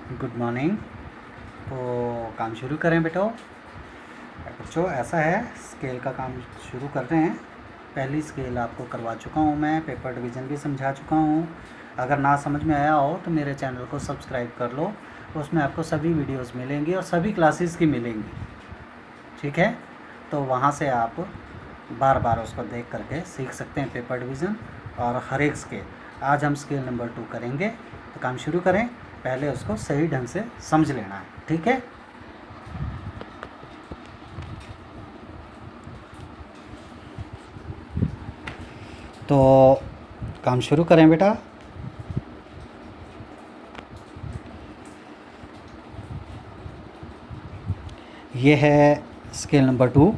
Good morning. तो काम शुरू करें बेटो। बच्चों ऐसा है, स्केल का काम शुरू कर रहे हैं। पहली स्केल आपको करवा चुका हूँ मैं, पेपर डिवीज़न भी समझा चुका हूँ। अगर ना समझ में आया हो तो मेरे चैनल को सब्सक्राइब कर लो, उसमें आपको सभी वीडियोस मिलेंगी और सभी क्लासेस की मिलेंगी। ठीक है, तो वहाँ से आप बार बार उसको देख करके सीख सकते हैं पेपर डिवीज़न और हर एक स्केल। आज हम स्केल नंबर 2 करेंगे, तो काम शुरू करें। पहले उसको सही ढंग से समझ लेना है, ठीक है। तो काम शुरू करें बेटा। ये है स्केल नंबर 2।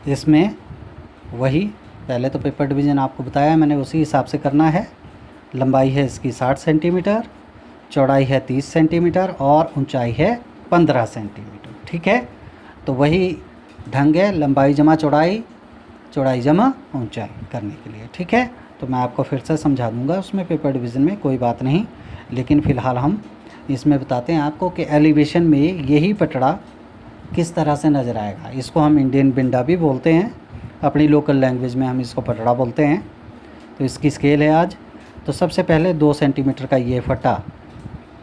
इसमें वही पहले तो पेपर डिवीज़न आपको बताया मैंने, उसी हिसाब से करना है। लंबाई है इसकी 60 सेंटीमीटर, चौड़ाई है 30 सेंटीमीटर और ऊंचाई है 15 सेंटीमीटर। ठीक है, तो वही ढंग है, लंबाई जमा चौड़ाई, चौड़ाई जमा ऊंचाई करने के लिए। ठीक है, तो मैं आपको फिर से समझा दूंगा उसमें पेपर डिवीज़न में, कोई बात नहीं। लेकिन फ़िलहाल हम इसमें बताते हैं आपको कि एलिवेशन में यही पटड़ा किस तरह से नज़र आएगा। इसको हम इंडियन बिंडा भी बोलते हैं, अपनी लोकल लैंग्वेज में हम इसको पटड़ा बोलते हैं। तो इसकी स्केल है आज। तो सबसे पहले 2 सेंटीमीटर का ये फट्टा,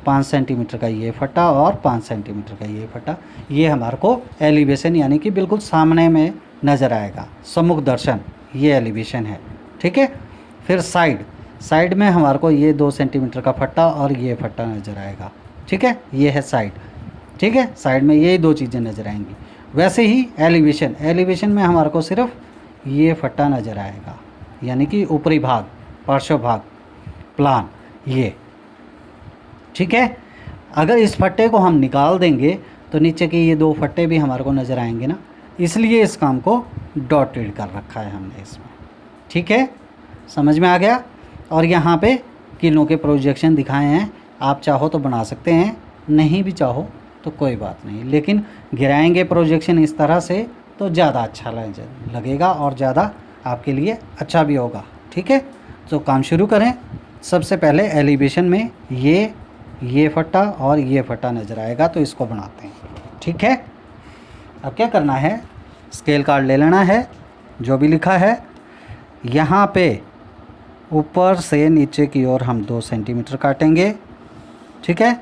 5 सेंटीमीटर का ये फट्टा और 5 सेंटीमीटर का ये फट्टा, ये हमारे को एलिवेशन यानी कि बिल्कुल सामने में नज़र आएगा, सम्मुख दर्शन, ये एलिवेशन है। ठीक है, फिर साइड में हमारे को ये 2 सेंटीमीटर का फट्टा और ये फट्टा नज़र आएगा। ठीक है, ये है साइड। ठीक है, साइड में यही 2 चीज़ें नज़र आएंगी। वैसे ही एलिवेशन में हमारे को सिर्फ ये फट्टा नज़र आएगा, यानी कि ऊपरी भाग, पार्श्व भाग, प्लान, ये। ठीक है, अगर इस फट्टे को हम निकाल देंगे तो नीचे के ये 2 फट्टे भी हमारे को नज़र आएंगे ना, इसलिए इस काम को डॉटेड कर रखा है हमने इसमें। ठीक है, समझ में आ गया। और यहाँ पे किलों के प्रोजेक्शन दिखाए हैं, आप चाहो तो बना सकते हैं, नहीं भी चाहो तो कोई बात नहीं, लेकिन गिराएंगे प्रोजेक्शन इस तरह से तो ज़्यादा अच्छा लगेगा और ज़्यादा आपके लिए अच्छा भी होगा। ठीक है, तो काम शुरू करें। सबसे पहले एलिवेशन में ये फट्टा और ये फट्टा नज़र आएगा, तो इसको बनाते हैं। ठीक है, अब क्या करना है, स्केल कार्ड ले लेना है, जो भी लिखा है। यहाँ पे ऊपर से नीचे की ओर हम 2 सेंटीमीटर काटेंगे। ठीक है,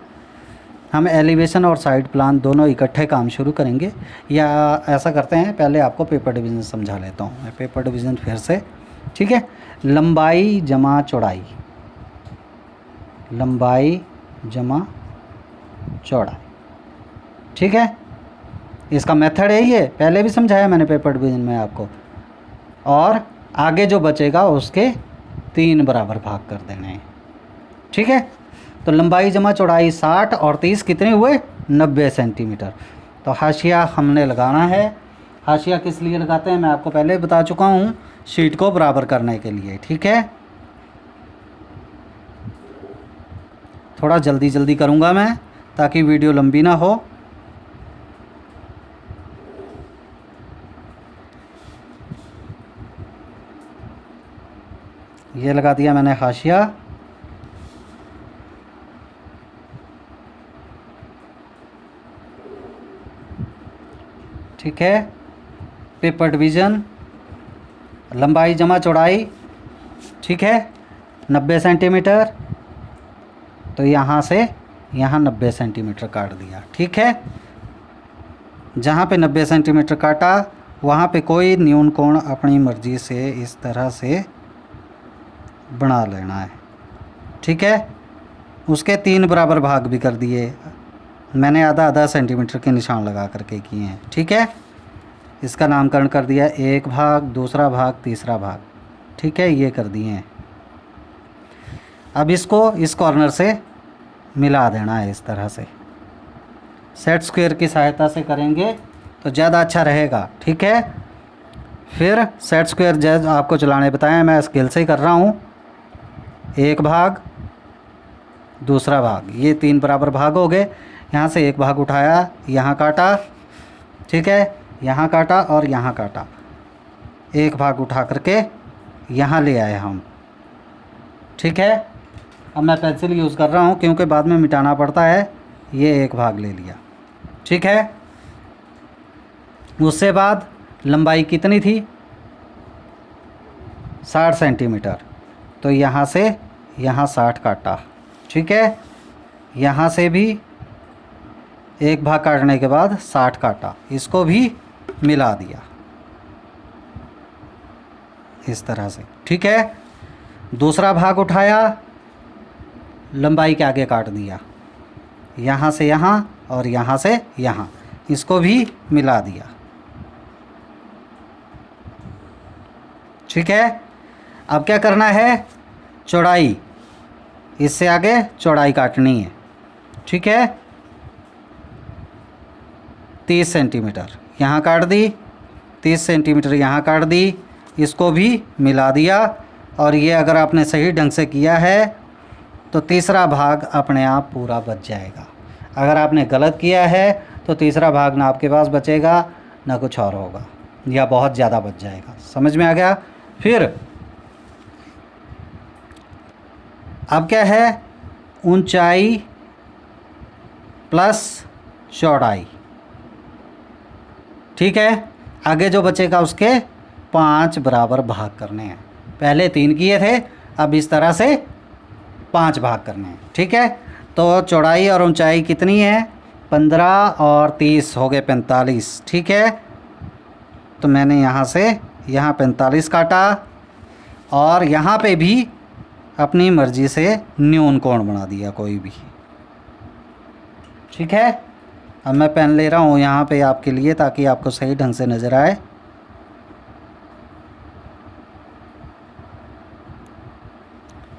हम एलिवेशन और साइड प्लान दोनों इकट्ठे काम शुरू करेंगे, या ऐसा करते हैं, पहले आपको पेपर डिवीज़न समझा लेता हूँ मैं, पेपर डिवीज़न फिर से। ठीक है, लंबाई जमा चौड़ाई, लंबाई जमा चौड़ाई। ठीक है, इसका मेथड है ये, पहले भी समझाया मैंने पेपर डिवीज़न में आपको। और आगे जो बचेगा उसके 3 बराबर भाग कर देने हैं। ठीक है, तो लंबाई जमा चौड़ाई 60 और 30 कितने हुए, 90 सेंटीमीटर। तो हाशिया हमने लगाना है। हाशिया किस लिए लगाते हैं मैं आपको पहले बता चुका हूँ, शीट को बराबर करने के लिए। ठीक है, थोड़ा जल्दी करूँगा मैं ताकि वीडियो लंबी ना हो। ये लगा दिया मैंने हाशिया। ठीक है, पेपर डिवीज़न, लंबाई जमा चौड़ाई, ठीक है, 90 सेंटीमीटर। तो यहाँ से यहाँ 90 सेंटीमीटर काट दिया। ठीक है, जहाँ पे 90 सेंटीमीटर काटा वहाँ पे कोई न्यून कोण अपनी मर्ज़ी से इस तरह से बना लेना है। ठीक है, उसके 3 बराबर भाग भी कर दिए मैंने, आधा सेंटीमीटर के निशान लगा करके किए हैं। ठीक है, इसका नामकरण कर दिया, एक भाग, दूसरा भाग, तीसरा भाग। ठीक है, ये कर दिए हैं। अब इसको इस कॉर्नर से मिला देना है इस तरह से, सेट स्क्वायर की सहायता से करेंगे तो ज़्यादा अच्छा रहेगा। ठीक है, फिर सेट स्क्वायर जैसे आपको चलाने बताया, मैं स्केल से ही कर रहा हूँ। एक भाग, दूसरा भाग, ये 3 बराबर भाग हो गए। यहाँ से एक भाग उठाया, यहाँ काटा। ठीक है, यहाँ काटा और यहाँ काटा, एक भाग उठा करके यहाँ ले आए हम। ठीक है, अब मैं पेंसिल यूज़ कर रहा हूँ क्योंकि बाद में मिटाना पड़ता है। ये एक भाग ले लिया, ठीक है। उससे बाद लंबाई कितनी थी, 60 सेंटीमीटर, तो यहाँ से यहाँ 60 काटा, ठीक है। यहाँ से भी एक भाग काटने के बाद 60 काटा, इसको भी मिला दिया इस तरह से, ठीक है। दूसरा भाग उठाया, लंबाई के आगे काट दिया, यहाँ से यहाँ और यहाँ से यहाँ, इसको भी मिला दिया, ठीक है। अब क्या करना है, चौड़ाई, इससे आगे चौड़ाई काटनी है, ठीक है। 30 सेंटीमीटर यहाँ काट दी, 30 सेंटीमीटर यहाँ काट दी, इसको भी मिला दिया। और ये अगर आपने सही ढंग से किया है तो तीसरा भाग अपने आप पूरा बच जाएगा। अगर आपने गलत किया है तो तीसरा भाग ना आपके पास बचेगा ना कुछ और होगा, या बहुत ज़्यादा बच जाएगा। समझ में आ गया। फिर अब क्या है, ऊंचाई प्लस चौड़ाई, ठीक है। आगे जो बचेगा उसके 5 बराबर भाग करने हैं। पहले 3 किए थे, अब इस तरह से 5 भाग करने हैं, ठीक है। तो चौड़ाई और ऊंचाई कितनी है, 15 और 30 हो गए 45, ठीक है। तो मैंने यहाँ से यहाँ 45 काटा और यहाँ पे भी अपनी मर्ज़ी से न्यून कोण बना दिया कोई भी, ठीक है। अब मैं पेन ले रहा हूँ यहाँ पे आपके लिए, ताकि आपको सही ढंग से नज़र आए।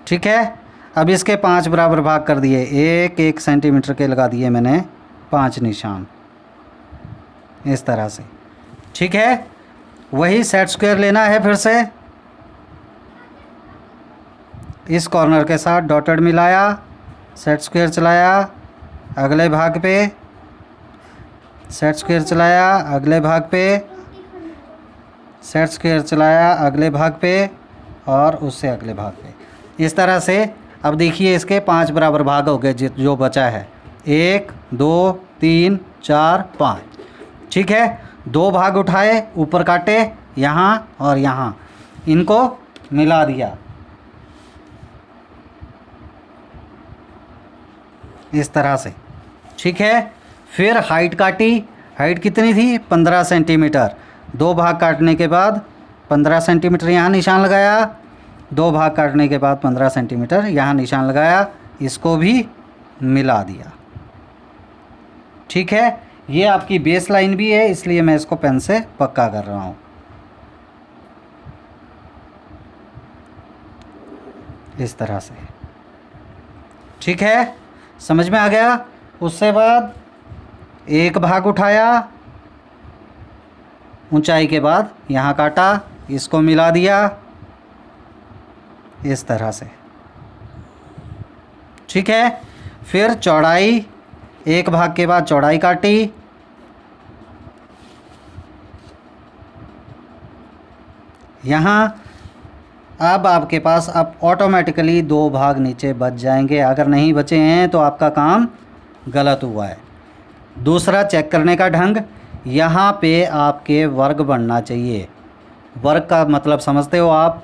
ठीक है। अब इसके 5 बराबर भाग कर दिए, 1 सेंटीमीटर के लगा दिए मैंने 5 निशान इस तरह से, ठीक है। वही सेट स्क्वायर लेना है, फिर से इस कॉर्नर के साथ डॉटेड मिलाया, सेट स्क्वायर चलाया, अगले भाग पे सेट स्क्वायर चलाया, अगले भाग पे सेट स्क्वायर चलाया, अगले भाग पे और उससे अगले भाग पे, इस तरह से। अब देखिए इसके 5 बराबर भाग हो गए जो बचा है, 1 2 3 4 5, ठीक है। 2 भाग उठाए, ऊपर काटे, यहाँ और यहाँ, इनको मिला दिया इस तरह से, ठीक है। फिर हाइट काटी, हाइट कितनी थी, 15 सेंटीमीटर। 2 भाग काटने के बाद 15 सेंटीमीटर यहाँ निशान लगाया, 2 भाग काटने के बाद 15 सेंटीमीटर यहाँ निशान लगाया, इसको भी मिला दिया, ठीक है। ये आपकी बेस लाइन भी है, इसलिए मैं इसको पेन से पक्का कर रहा हूँ। इस तरह से, ठीक है, समझ में आ गया। उससे बाद 1 भाग उठाया, ऊंचाई के बाद यहाँ काटा, इसको मिला दिया इस तरह से, ठीक है। फिर चौड़ाई, 1 भाग के बाद चौड़ाई काटी, यहाँ अब आपके पास अब ऑटोमेटिकली 2 भाग नीचे बच जाएंगे। अगर नहीं बचे हैं तो आपका काम गलत हुआ है। दूसरा चेक करने का ढंग, यहाँ पे आपके वर्ग बनना चाहिए। वर्ग का मतलब समझते हो आप,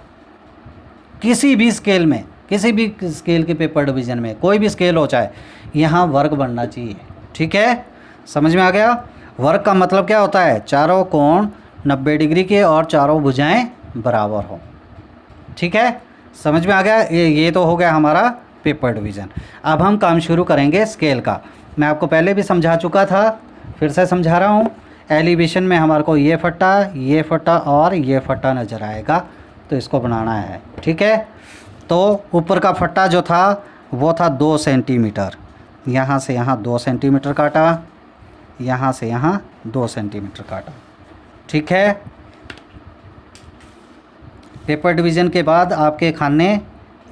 किसी भी स्केल में, किसी भी स्केल के पेपर डिवीज़न में, कोई भी स्केल हो चाहे, यहाँ वर्ग बनना चाहिए, ठीक है। समझ में आ गया। वर्ग का मतलब क्या होता है, चारों कोण 90 डिग्री के और चारों भुजाएं बराबर हों, ठीक है। समझ में आ गया। ये तो हो गया हमारा पेपर डिवीज़न। अब हम काम शुरू करेंगे स्केल का। मैं आपको पहले भी समझा चुका था, फिर से समझा रहा हूँ। एलिवेशन में हमारे को ये फट्टा और ये फट्टा नज़र आएगा, तो इसको बनाना है, ठीक है। तो ऊपर का फट्टा जो था वो था 2 सेंटीमीटर, यहाँ से यहाँ 2 सेंटीमीटर काटा, यहाँ से यहाँ 2 सेंटीमीटर काटा, ठीक है। पेपर डिवीज़न के बाद आपके खाने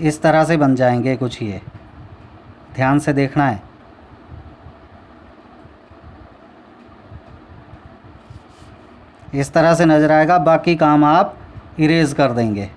इस तरह से बन जाएंगे कुछ, ये ध्यान से देखना है। इस तरह से नज़र आएगा, बाकी काम आप इरेज कर देंगे।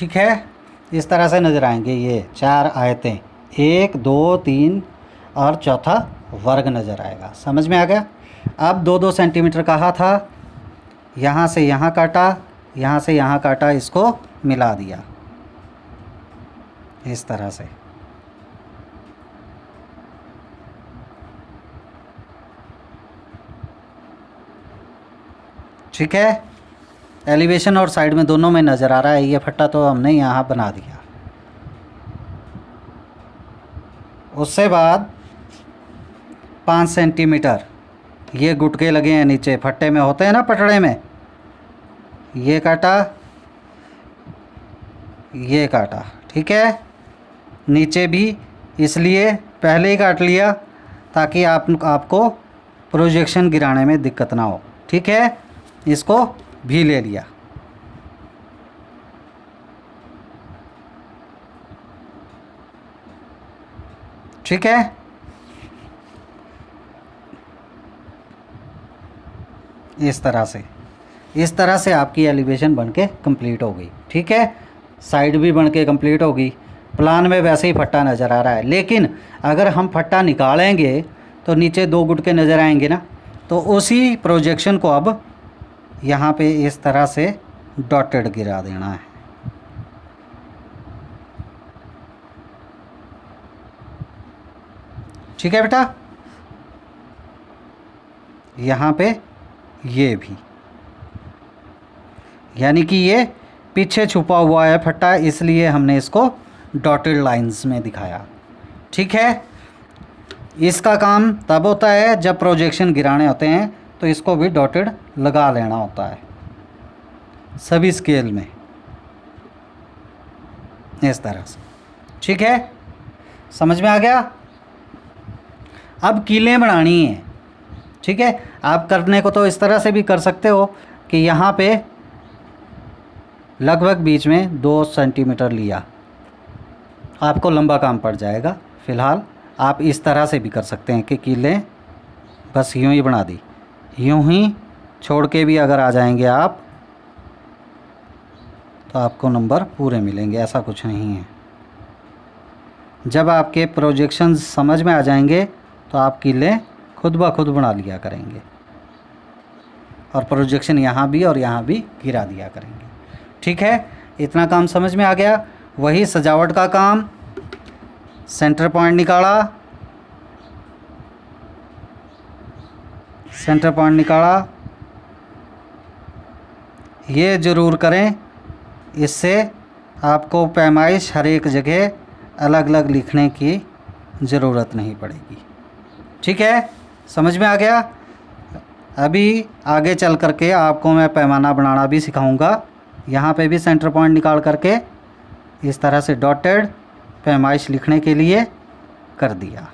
ठीक है, इस तरह से नज़र आएंगे ये 4 आयतें, 1 2 3 और चौथा वर्ग नज़र आएगा। समझ में आ गया। अब 2-2 सेंटीमीटर कहा था, यहाँ से यहाँ काटा, यहाँ से यहाँ काटा, इसको मिला दिया इस तरह से। ठीक है, एलिवेशन और साइड में दोनों में नज़र आ रहा है। ये फट्टा तो हमने यहाँ बना दिया। उससे बाद 5 सेंटीमीटर ये गुटके लगे हैं नीचे, फट्टे में होते हैं ना, पटड़े में, ये काटा, ये काटा। ठीक है, नीचे भी इसलिए पहले ही काट लिया ताकि आपको प्रोजेक्शन गिराने में दिक्कत ना हो। ठीक है, इसको भी ले लिया। ठीक है, इस तरह से आपकी एलिवेशन बनके कंप्लीट हो गई। ठीक है, साइड भी बनके कंप्लीट हो गई। प्लान में वैसे ही फट्टा नज़र आ रहा है, लेकिन अगर हम फट्टा निकालेंगे तो नीचे 2 गुटके नज़र आएंगे ना, तो उसी प्रोजेक्शन को अब यहाँ पे इस तरह से डॉटेड गिरा देना है। ठीक है बेटा, यहाँ पे ये भी, यानी कि ये पीछे छुपा हुआ है फट्टा, इसलिए हमने इसको डॉटेड लाइंस में दिखाया। ठीक है, इसका काम तब होता है जब प्रोजेक्शन गिराने होते हैं, तो इसको भी डॉटेड लगा लेना होता है सभी स्केल में, इस तरह से। ठीक है, समझ में आ गया। अब कीलें बनानी है। ठीक है, आप करने को तो इस तरह से भी कर सकते हो कि यहाँ पे लगभग बीच में 2 सेंटीमीटर लिया, आपको लंबा काम पड़ जाएगा। फ़िलहाल आप इस तरह से भी कर सकते हैं कि कीलें बस यूँ ही बना दी, यूँ ही छोड़ के भी अगर आ जाएंगे आप तो आपको नंबर पूरे मिलेंगे। ऐसा कुछ नहीं है। जब आपके प्रोजेक्शंस समझ में आ जाएंगे तो आप कीलें खुद ब खुद बना लिया करेंगे और प्रोजेक्शन यहाँ भी और यहाँ भी गिरा दिया करेंगे। ठीक है, इतना काम समझ में आ गया। वही सजावट का काम, सेंटर पॉइंट निकाला, सेंटर पॉइंट निकाला, ये ज़रूर करें, इससे आपको पैमाइश हर एक जगह अलग अलग लिखने की ज़रूरत नहीं पड़ेगी। ठीक है, समझ में आ गया। अभी आगे चल करके आपको मैं पैमाना बनाना भी सिखाऊंगा। यहाँ पे भी सेंटर पॉइंट निकाल करके इस तरह से डॉटेड पैमाइश लिखने के लिए कर दिया।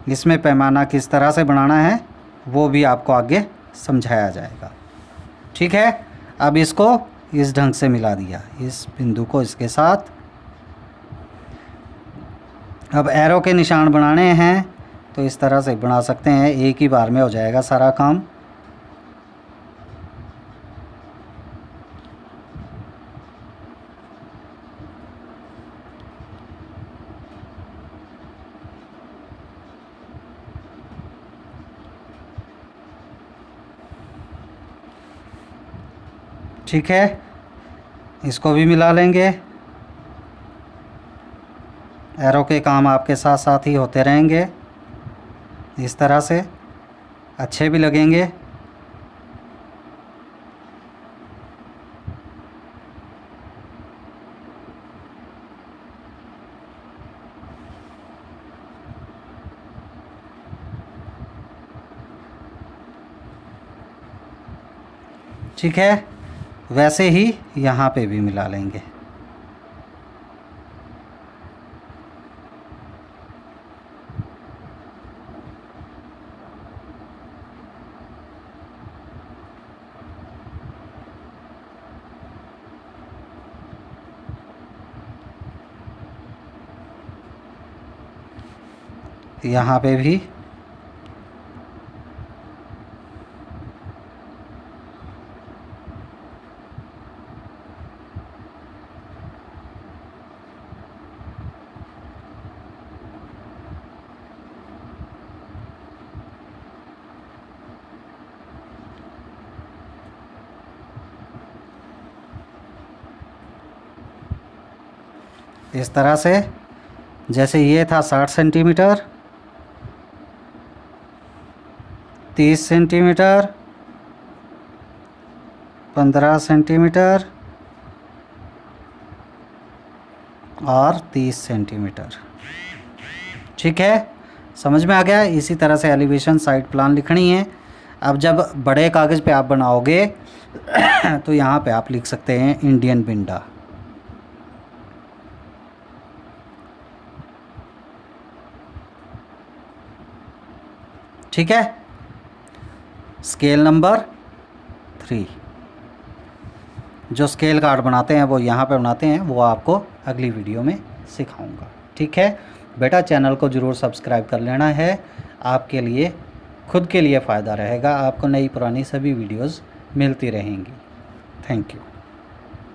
इसमें पैमाना किस तरह से बनाना है वो भी आपको आगे समझाया जाएगा। ठीक है, अब इसको इस ढंग से मिला दिया, इस बिंदु को इसके साथ। अब एरो के निशान बनाने हैं तो इस तरह से बना सकते हैं, एक ही बार में हो जाएगा सारा काम। ठीक है, इसको भी मिला लेंगे। एरो के काम आपके साथ साथ ही होते रहेंगे, इस तरह से अच्छे भी लगेंगे। ठीक है, वैसे ही यहाँ पे भी मिला लेंगे। यहाँ पे भी इस तरह से, जैसे ये था 60 सेंटीमीटर, 30 सेंटीमीटर, 15 सेंटीमीटर और 30 सेंटीमीटर। ठीक है, समझ में आ गया। इसी तरह से एलिवेशन साइड प्लान लिखनी है। अब जब बड़े कागज़ पे आप बनाओगे तो यहाँ पे आप लिख सकते हैं इंडियन बिंडा। ठीक है, स्केल नंबर 3। जो स्केल कार्ड बनाते हैं वो यहाँ पे बनाते हैं, वो आपको अगली वीडियो में सिखाऊंगा। ठीक है बेटा, चैनल को ज़रूर सब्सक्राइब कर लेना है, आपके लिए खुद के लिए फ़ायदा रहेगा, आपको नई पुरानी सभी वीडियोस मिलती रहेंगी। Thank you.